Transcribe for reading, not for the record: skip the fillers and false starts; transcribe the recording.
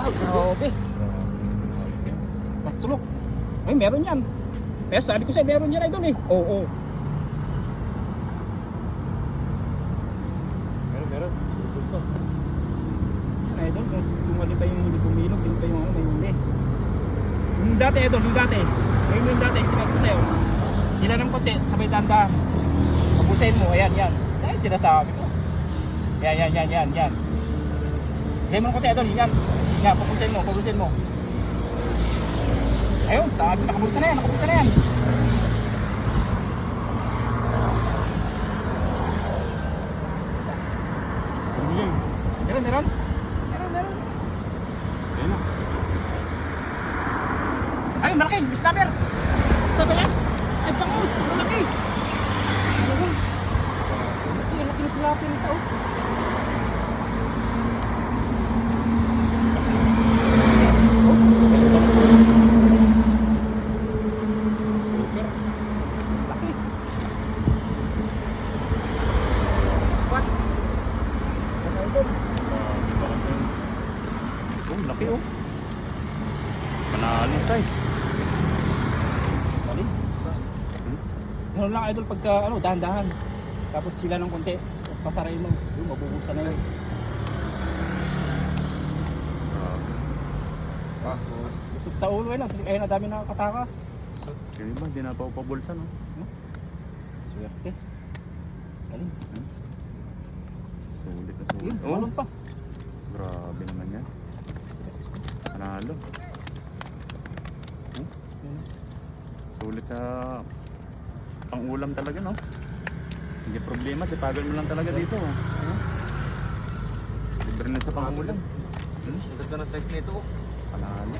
Grabe. Sulok. Ay, meron yan. Kaya sabi ko sa'yo, meron yan idol eh. Oo. Meron. Yan idol, kung ano pa yung hindi pumilog, yun pa yung ano, may huli. Yung dati idol, yung dati. Yung dati, sinabi ko sa'yo. Hilan ng konti, sabay dandahan. Pabusahin mo, ayan, yan. Saan yung sinasabi ko? Yan. Hilan mo ng konti idol, yan. Yan, pabusahin mo. Ayun, sabi, nakabusa na yan. Meron. Ayun na. Ayun, malaki, snapper yan. Ay, pangus, malaki. Laki na tilapia sa out. Laki. What? Oh, laki oh. Panalo size. Ganun lang idol pagka dahan-dahan. Tapos sila ng konti. Tapos pasarayin mo. Yung mabubuksan na yun. Sa ulo yun lang. Ayun, ang dami nakakatakas. Yung iba, hindi na pa upabulsa no? Swerte. Galing. Sulit na Yun, sulit. tumalon pa. Grabe naman yan. Panalo. Sulit sa pang-ulam talaga no? Hindi problema, sipagan mo lang talaga dito. Libre na sa pang-ulam. Ang ganda ng size nito. Panalo.